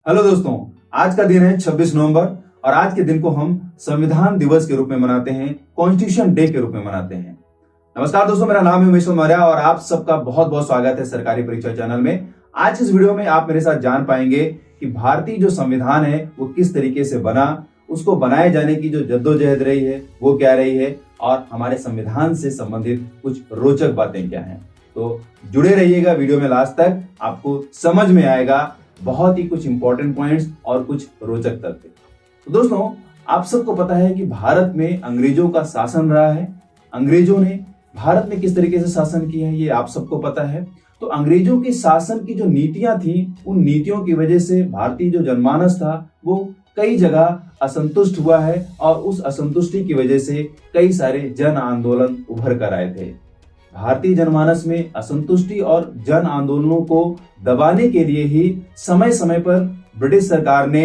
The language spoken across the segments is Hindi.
हेलो दोस्तों, आज का दिन है 26 नवंबर और आज के दिन को हम संविधान दिवस के रूप में मनाते हैं, कॉन्स्टिट्यूशन डे के रूप में मनाते हैं। नमस्कार दोस्तों, मेरा नाम है उमेश मौर्य और आप सबका बहुत बहुत स्वागत है सरकारी परीक्षा चैनल में। आज इस वीडियो में आप मेरे साथ जान पाएंगे कि भारतीय जो संविधान है वो किस तरीके से बना, उसको बनाए जाने की जो जद्दोजहद रही है वो क्या रही है और हमारे संविधान से संबंधित कुछ रोचक बातें क्या हैं। तो जुड़े रहिएगा वीडियो में लास्ट तक, आपको समझ में आएगा बहुत ही कुछ इंपॉर्टेंट पॉइंट्स और कुछ रोचक तथ्य। तो दोस्तों, आप सबको पता है कि भारत में अंग्रेजों का शासन रहा है। अंग्रेजों ने भारत में किस तरीके से शासन किया है ये आप सबको पता है। तो अंग्रेजों के शासन की जो नीतियां थी, उन नीतियों की वजह से भारतीय जो जनमानस था वो कई जगह असंतुष्ट हुआ है और उस असंतुष्टि की वजह से कई सारे जन आंदोलन उभर कर आए थे। भारतीय जनमानस में असंतुष्टि और जन आंदोलनों को दबाने के लिए ही समय समय पर ब्रिटिश सरकार ने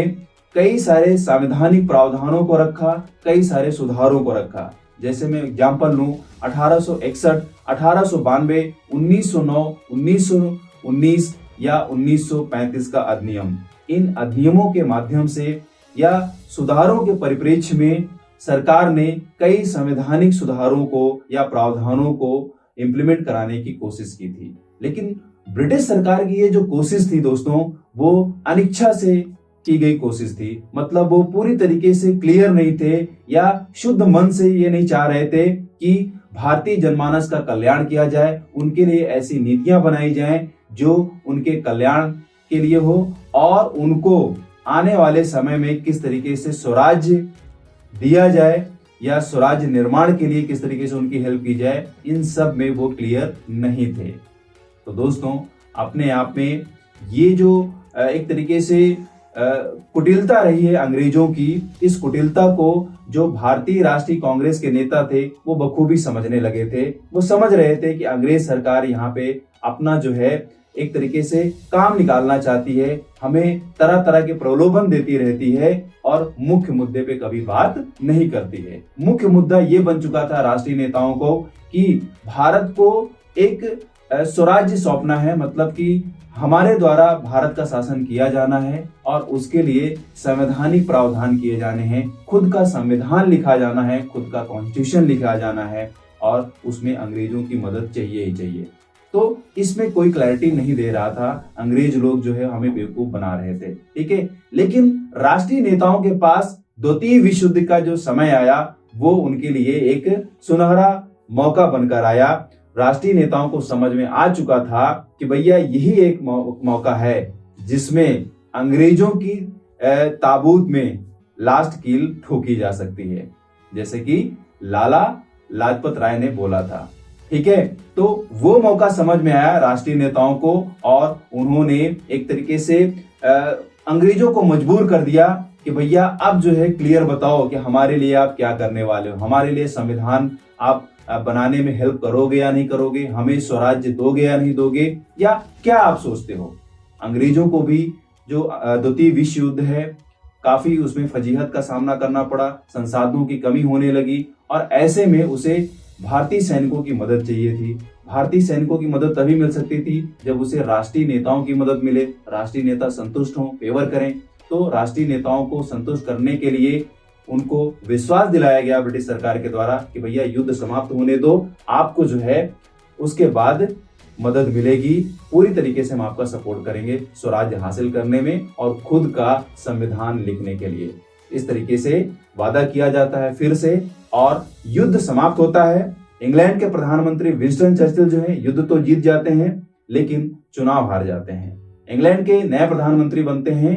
कई सारे संवैधानिक प्रावधानों को रखा, कई सारे सुधारों को रखा। जैसे मैं एग्जांपल लूं, 1861, 1892, 1909, 1919 या 1935 का अधिनियम। इन अधिनियमों के माध्यम से या सुधारों के परिप्रेक्ष्य में सरकार ने कई संवैधानिक सुधारों को या प्रावधानों को इंप्लीमेंट कराने की कोशिश की थी। लेकिन ब्रिटिश सरकार की ये जो कोशिश थी दोस्तों, वो अनिच्छा से की गई कोशिश थी। मतलब वो पूरी तरीके से क्लियर नहीं थे या शुद्ध मन से ये नहीं चाह रहे थे कि भारतीय जनमानस का कल्याण किया जाए, उनके लिए ऐसी नीतियां बनाई जाएं जो उनके कल्याण के लिए हो और उनको आने वाले समय में किस तरीके से स्वराज्य दिया जाए या स्वराज्य निर्माण के लिए किस तरीके से उनकी हेल्प की जाए, इन सब में वो क्लियर नहीं थे। तो दोस्तों, अपने आप में ये जो एक तरीके से कुटिलता रही है अंग्रेजों की, इस कुटिलता को जो भारतीय राष्ट्रीय कांग्रेस के नेता थे वो बखूबी समझने लगे थे। वो समझ रहे थे कि अंग्रेज सरकार यहाँ पे अपना जो है एक तरीके से काम निकालना चाहती है, हमें तरह तरह के प्रलोभन देती रहती है और मुख्य मुद्दे पे कभी बात नहीं करती है। मुख्य मुद्दा ये बन चुका था राष्ट्रीय नेताओं को कि भारत को एक स्वराज्य सौंपना है, मतलब कि हमारे द्वारा भारत का शासन किया जाना है और उसके लिए संवैधानिक प्रावधान किए जाने हैं, खुद का संविधान लिखा जाना है, खुद का कॉन्स्टिट्यूशन लिखा जाना है और उसमें अंग्रेजों की मदद चाहिए ही चाहिए। तो इसमें कोई क्लैरिटी नहीं दे रहा था, अंग्रेज लोग जो है हमें बेवकूफ बना रहे थे, ठीक है। लेकिन राष्ट्रीय नेताओं के पास द्वितीय विश्व युद्ध का जो समय आया वो उनके लिए एक सुनहरा मौका बनकर आया। राष्ट्रीय नेताओं को समझ में आ चुका था कि भैया यही एक मौका है जिसमें अंग्रेजों की ताबूत में लास्ट कील ठोकी जा सकती है, जैसे कि लाला लाजपत राय ने बोला था, ठीक है। तो वो मौका समझ में आया राष्ट्रीय नेताओं को और उन्होंने एक तरीके से अंग्रेजों को मजबूर कर दिया कि भैया अब जो है क्लियर बताओ कि हमारे लिए आप क्या करने वाले हो, हमारे लिए संविधान आप बनाने में हेल्प करोगे या नहीं करोगे, हमें स्वराज्य दोगे या नहीं दोगे, या क्या आप सोचते हो। अंग्रेजों को भी जो द्वितीय विश्व युद्ध है काफी उसमें फजीहत का सामना करना पड़ा, संसाधनों की कमी होने लगी और ऐसे में उसे भारतीय सैनिकों की मदद चाहिए थी। भारतीय सैनिकों की मदद तभी मिल सकती थी जब उसे राष्ट्रीय नेताओं की मदद मिले, राष्ट्रीय नेता संतुष्ट हों, फेवर करें। तो राष्ट्रीय नेताओं को संतुष्ट करने के लिए उनको विश्वास दिलाया गया ब्रिटिश सरकार के द्वारा कि भैया युद्ध समाप्त होने दो, आपको जो है उसके बाद मदद मिलेगी, पूरी तरीके से हम आपका सपोर्ट करेंगे स्वराज्य हासिल करने में और खुद का संविधान लिखने के लिए। इस तरीके से वादा किया जाता है फिर से और युद्ध समाप्त होता है। इंग्लैंड के प्रधानमंत्री विंस्टन चर्चिल जो है युद्ध तो जीत जाते हैं लेकिन चुनाव हार जाते हैं। इंग्लैंड के नए प्रधानमंत्री बनते हैं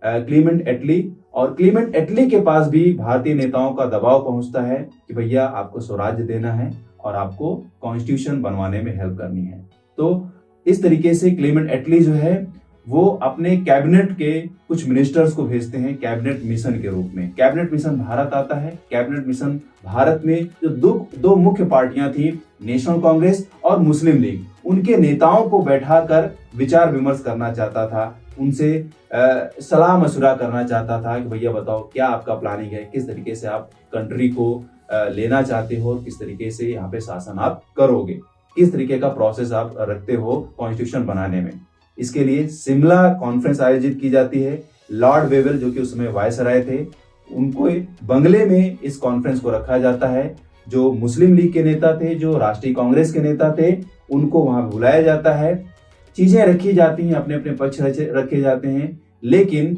क्लीमेंट एटली और क्लीमेंट एटली के पास भी भारतीय नेताओं का दबाव पहुंचता है कि भैया आपको स्वराज्य देना है और आपको कॉन्स्टिट्यूशन बनवाने में हेल्प करनी है। तो इस तरीके से क्लीमेंट एटली जो है वो अपने कैबिनेट के कुछ मिनिस्टर्स को भेजते हैं कैबिनेट मिशन के रूप में। कैबिनेट मिशन भारत आता है। कैबिनेट मिशन भारत में जो दो मुख्य पार्टियां थी, नेशनल कांग्रेस और मुस्लिम लीग, उनके नेताओं को बैठाकर विचार विमर्श करना चाहता था, उनसे सलाह मशुरा करना चाहता था कि भैया बताओ क्या आपका प्लानिंग है, किस तरीके से आप कंट्री को लेना चाहते हो, किस तरीके से यहाँ पे शासन आप करोगे, किस तरीके का प्रोसेस आप रखते हो कॉन्स्टिट्यूशन बनाने में। इसके लिए शिमला कॉन्फ्रेंस आयोजित की जाती है। लॉर्ड वेवेल जो कि उस समय वायसराय थे, उनको बंगले में इस कॉन्फ्रेंस को रखा जाता है। जो मुस्लिम लीग के नेता थे, जो राष्ट्रीय कांग्रेस के नेता थे, उनको वहां बुलाया जाता है। चीजें रखी जाती हैं, अपने अपने पक्ष रखे जाते हैं, लेकिन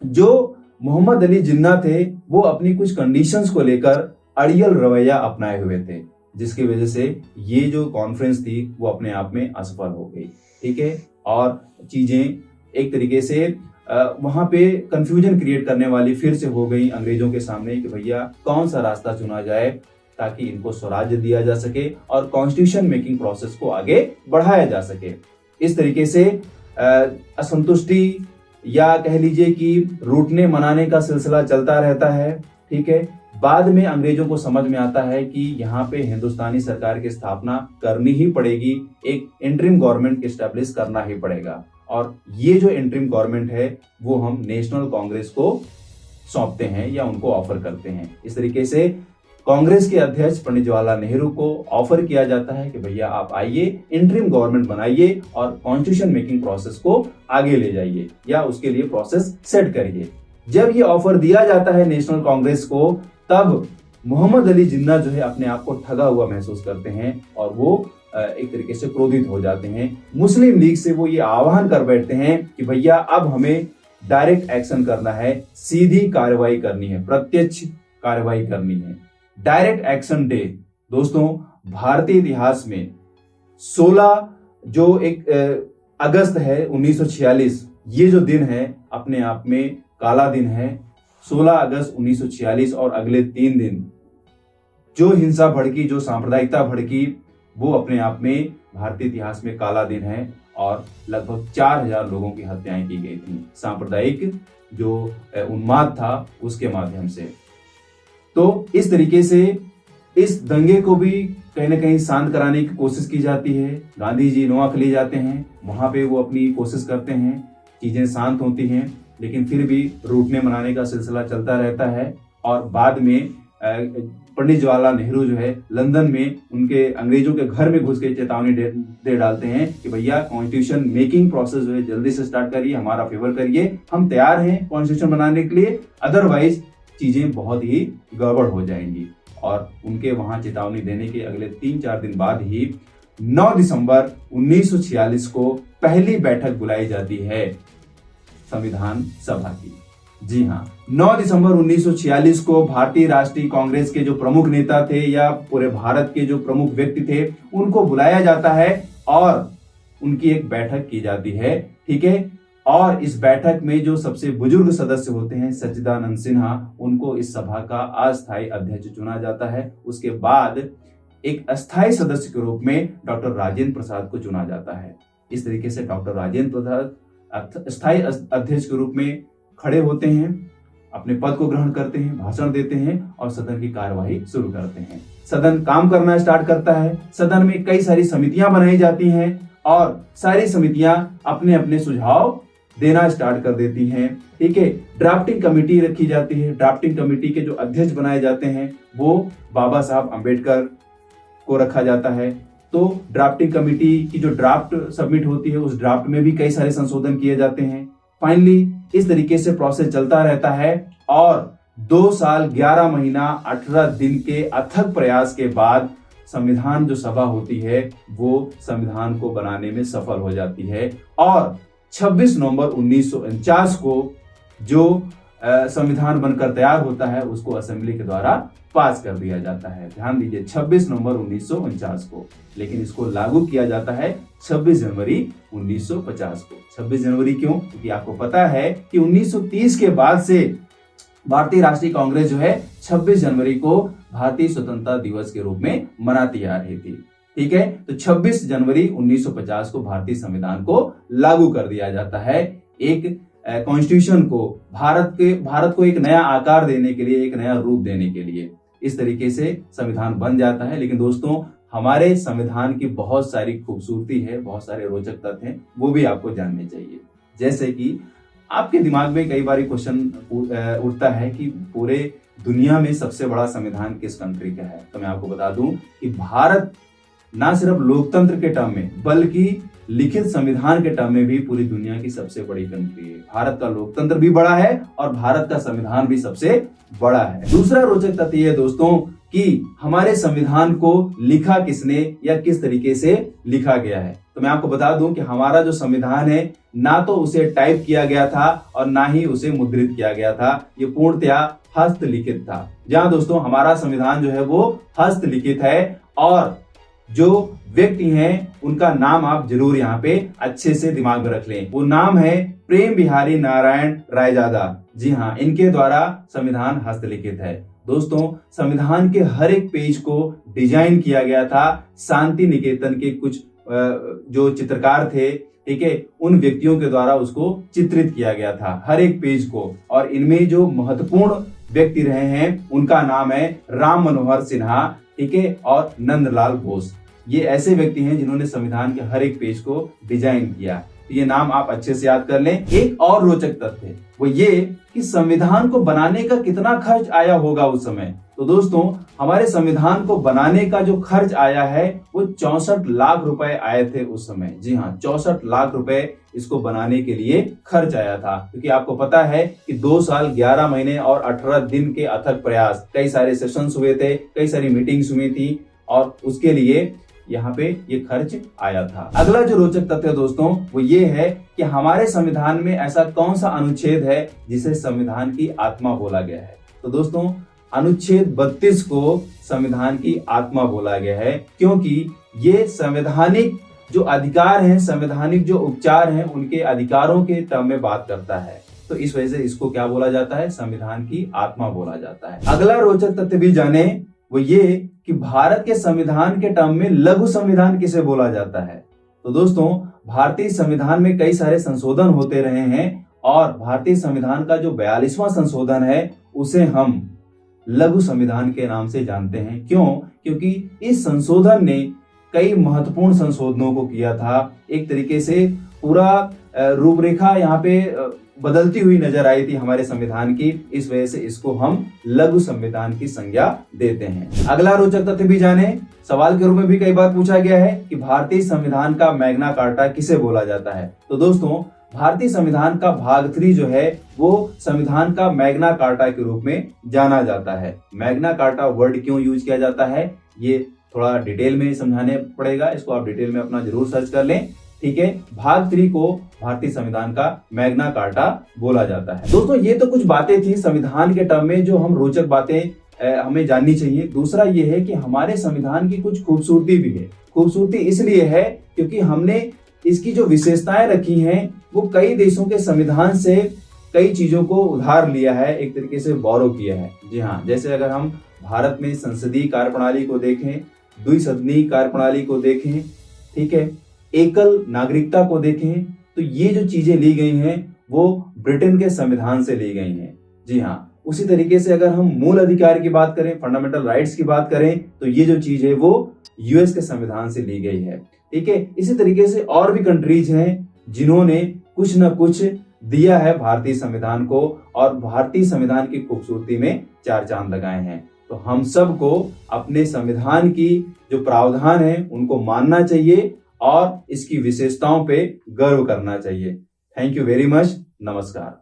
जो मोहम्मद अली जिन्ना थे वो अपनी कुछ कंडीशंस को लेकर अड़ियल रवैया अपनाए हुए थे, जिसकी वजह से ये जो कॉन्फ्रेंस थी वो अपने आप में असफल हो गई। ठीक है, और चीजें एक तरीके से वहां पे कंफ्यूजन क्रिएट करने वाली फिर से हो गई अंग्रेजों के सामने कि भैया कौन सा रास्ता चुना जाए ताकि इनको स्वराज्य दिया जा सके और कॉन्स्टिट्यूशन मेकिंग प्रोसेस को आगे बढ़ाया जा सके। इस तरीके से असंतुष्टि या कह लीजिए कि रूठने मनाने का सिलसिला चलता रहता है। ठीक है, बाद में अंग्रेजों को समझ में आता है कि यहाँ पे हिंदुस्तानी सरकार की स्थापना करनी ही पड़ेगी, एक इंटरिम गवर्नमेंट एस्टेब्लिश करना ही पड़ेगा, और ये जो इंटरिम गवर्नमेंट है वो हम नेशनल कांग्रेस को सौंपते हैं या उनको ऑफर करते हैं। इस तरीके से कांग्रेस के अध्यक्ष पंडित जवाहरलाल नेहरू को ऑफर किया जाता है कि भैया आप आइए, इंटरिम गवर्नमेंट बनाइए और कॉन्स्टिट्यूशन मेकिंग प्रोसेस को आगे ले जाइए या उसके लिए प्रोसेस सेट करिए। जब ये ऑफर दिया जाता है नेशनल कांग्रेस को, तब मोहम्मद अली जिन्ना जो है अपने आप को ठगा हुआ महसूस करते हैं और वो एक तरीके से क्रोधित हो जाते हैं। मुस्लिम लीग से वो ये आह्वान कर बैठते हैं कि भैया अब हमें डायरेक्ट एक्शन करना है, सीधी कार्रवाई करनी है, प्रत्यक्ष कार्रवाई करनी है। डायरेक्ट एक्शन डे दोस्तों भारतीय इतिहास में 16 जो एक अगस्त है 1946, ये जो दिन है अपने आप में काला दिन है। 16 अगस्त 1946 और अगले 3 दिन जो हिंसा भड़की, जो सांप्रदायिकता भड़की, वो अपने आप में भारतीय इतिहास में काला दिन है और लगभग 4000 लोगों की हत्याएं की गई थी सांप्रदायिक जो उन्माद था उसके माध्यम से। तो इस तरीके से इस दंगे को भी कहीं ना कहीं शांत कराने की कोशिश की जाती है। गांधी जी नोआख ले जाते हैं, वहां पे वो अपनी कोशिश करते हैं, चीजें शांत होती हैं, लेकिन फिर भी रूठने मनाने का सिलसिला चलता रहता है। और बाद में पंडित जवाहरलाल नेहरू जो है लंदन में उनके अंग्रेजों के घर में घुस के चेतावनी दे डालते हैं कि भैया कॉन्स्टिट्यूशन मेकिंग प्रोसेस जो है जल्दी से स्टार्ट करिए, हमारा फेवर करिए, हम तैयार हैं कॉन्स्टिट्यूशन बनाने के लिए, अदरवाइज चीजें बहुत ही गड़बड़ हो जाएंगी। और उनके वहां चेतावनी देने के अगले 3-4 दिन बाद ही 9 दिसंबर 1946 को पहली बैठक बुलाई जाती है संविधान सभा की। जी हाँ, 9 दिसंबर 1946 को भारतीय राष्ट्रीय कांग्रेस के जो प्रमुख नेता थे या पूरे भारत के जो प्रमुख व्यक्ति थे उनको बुलाया जाता है और उनकी एक बैठक की जाती है। ठीक है, और इस बैठक में जो सबसे बुजुर्ग सदस्य होते हैं सच्चिदानंद सिन्हा, उनको इस सभा का अस्थायी अध्यक्ष चुना जाता है। उसके बाद एक अस्थायी सदस्य के रूप में डॉक्टर राजेंद्र प्रसाद को चुना जाता है। इस तरीके से डॉक्टर राजेंद्र प्रसाद अस्थायी अध्यक्ष के रूप में खड़े होते हैं, अपने पद को ग्रहण करते हैं, भाषण देते हैं और सदन की कार्यवाही शुरू करते हैं। सदन काम करना स्टार्ट करता है। सदन में कई सारी समितियां बनाई जाती हैं और सारी समितियां अपने अपने सुझाव देना स्टार्ट कर देती हैं। ठीक है, ड्राफ्टिंग कमेटी रखी जाती है। ड्राफ्टिंग कमेटी के जो अध्यक्ष बनाए जाते हैं वो बाबा साहब अंबेडकर को रखा जाता है। तो ड्राफ्टिंग कमेटी की जो ड्राफ्ट सबमिट होती है उस ड्राफ्ट में भी कई सारे संशोधन किए जाते हैं। फाइनली इस तरीके से प्रोसेस चलता रहता है और 2 साल 11 महीना 18 दिन के अथक प्रयास के बाद संविधान जो सभा होती है वो संविधान को बनाने में सफल हो जाती है और 26 नवंबर 1949 को जो संविधान बनकर तैयार होता है उसको असेंबली के द्वारा पास कर दिया जाता है। ध्यान दीजिए, 26 नवंबर 1949 को, लेकिन इसको लागू किया जाता है 26 जनवरी 1950 को। 26 जनवरी क्यों? क्योंकि आपको पता है कि 1930 के बाद से भारतीय राष्ट्रीय कांग्रेस जो है 26 जनवरी को भारतीय स्वतंत्रता दिवस के रूप में मनाती आ रही थी। ठीक है, तो 26 जनवरी 1950 को भारतीय संविधान को लागू कर दिया जाता है। एक कॉन्स्टिट्यूशन को भारत को एक नया आकार देने के लिए, एक नया रूप देने के लिए इस तरीके से संविधान बन जाता है। लेकिन दोस्तों, हमारे संविधान की बहुत सारी खूबसूरती है, बहुत सारे रोचक तथ्य हैं, वो भी आपको जानने चाहिए। जैसे कि आपके दिमाग में कई बार क्वेश्चन उठता है कि पूरे दुनिया में सबसे बड़ा संविधान किस कंट्री का है। तो मैं आपको बता दूं कि भारत ना सिर्फ लोकतंत्र के टर्म में बल्कि लिखित संविधान के टर्म में भी पूरी दुनिया की सबसे बड़ी कंट्री है। भारत का लोकतंत्र भी बड़ा है और भारत का संविधान भी सबसे बड़ा है। दूसरा रोचक तथ्य यह दोस्तों कि हमारे संविधान को लिखा किसने या किस तरीके से लिखा गया है। तो मैं आपको बता दूं कि हमारा जो संविधान है ना तो उसे टाइप किया गया था और ना ही उसे मुद्रित किया गया था, ये पूर्णतया हस्तलिखित था। जहां दोस्तों हमारा संविधान जो है वो हस्तलिखित है और जो व्यक्ति हैं उनका नाम आप जरूर यहाँ पे अच्छे से दिमाग में रख लें। वो नाम है प्रेम बिहारी नारायण रायजादा। जी हाँ, इनके द्वारा संविधान हस्तलिखित है। दोस्तों संविधान के हर एक पेज को डिजाइन किया गया था शांति निकेतन के कुछ जो चित्रकार थे, ठीक है, उन व्यक्तियों के द्वारा उसको चित्रित किया गया था हर एक पेज को। और इनमें जो महत्वपूर्ण व्यक्ति रहे हैं उनका नाम है राम मनोहर सिन्हा, ठीक है, और नंदलाल बोस। ये ऐसे व्यक्ति हैं जिन्होंने संविधान के हर एक पेज को डिजाइन किया। ये नाम आप अच्छे से याद कर लें। एक और रोचक तथ्य वो ये कि संविधान को बनाने का कितना खर्च आया होगा उस समय। तो दोस्तों हमारे संविधान को बनाने का जो खर्च आया है वो 64 लाख रुपए आए थे उस समय। जी हाँ, 64 लाख रुपए इसको बनाने के लिए खर्च आया था, क्योंकि आपको पता है कि 2 साल 11 महीने और 18 दिन के अथक प्रयास, कई सारे सेशंस हुए थे, कई सारी मीटिंग्स हुई थी और उसके लिए यहाँ पे ये खर्च आया था। अगला जो रोचक तथ्य दोस्तों वो ये है कि हमारे संविधान में ऐसा कौन सा अनुच्छेद है जिसे संविधान की आत्मा बोला गया है। तो दोस्तों अनुच्छेद 32 को संविधान की आत्मा बोला गया है, क्योंकि ये संवैधानिक जो अधिकार हैं, संवैधानिक जो उपचार हैं, उनके अधिकारों के टर्म में बात करता है। तो इस वजह से इसको क्या बोला जाता है, संविधान की आत्मा बोला जाता है। अगला रोचक तथ्य भी जाने वो ये कि भारत के संविधान के टर्म में लघु संविधान किसे बोला जाता है। तो दोस्तों भारतीय संविधान में कई सारे संशोधन होते रहे हैं और भारतीय संविधान का जो 42वां संशोधन है उसे हम लघु संविधान के नाम से जानते हैं। क्यों? क्योंकि इस संशोधन ने कई महत्वपूर्ण संशोधनों को किया था। एक तरीके से पूरा रूपरेखा यहाँ पे बदलती हुई नजर आई थी हमारे संविधान की। इस वजह से इसको हम लघु संविधान की संज्ञा देते हैं। अगला रोचक तथ्य भी जाने, सवाल के रूप में भी कई बार पूछा गया है कि भारतीय संविधान का मैग्ना कार्टा किसे बोला जाता है। तो दोस्तों भारतीय संविधान का भाग 3 जो है वो संविधान का मैग्ना कार्टा के रूप में जाना जाता है। मैग्ना कार्टा वर्ड क्यों यूज किया जाता है ये थोड़ा डिटेल में समझाने पड़ेगा, इसको आप डिटेल में अपना जरूर सर्च कर लें, ठीक है। भाग 3 को भारतीय संविधान का मैग्ना कार्टा बोला जाता है। दोस्तों ये तो कुछ बातें थी संविधान के टर्म में जो हम रोचक बातें हमें जाननी चाहिए। दूसरा ये है कि हमारे संविधान की कुछ खूबसूरती भी है। खूबसूरती इसलिए है क्योंकि हमने इसकी जो विशेषताएं रखी हैं वो कई देशों के संविधान से कई चीजों को उधार लिया है, एक तरीके से बोरो किया है। जी हाँ, जैसे अगर हम भारत में संसदीय कार्यप्रणाली को देखें, द्विसदनीय कार्यप्रणाली को देखें, ठीक है, एकल नागरिकता को देखें, तो ये जो चीजें ली गई हैं वो ब्रिटेन के संविधान से ली गई हैं। जी हाँ, उसी तरीके से अगर हम मूल अधिकार की बात करें, फंडामेंटल राइट्स की बात करें, तो ये जो चीज है वो यूएस के संविधान से ली गई है, ठीक है। इसी तरीके से और भी कंट्रीज हैं जिन्होंने कुछ न कुछ दिया है भारतीय संविधान को और भारतीय संविधान की खूबसूरती में 4 चांद लगाए हैं। तो हम सबको अपने संविधान की जो प्रावधान है उनको मानना चाहिए और इसकी विशेषताओं पे गर्व करना चाहिए। Thank you very much. नमस्कार।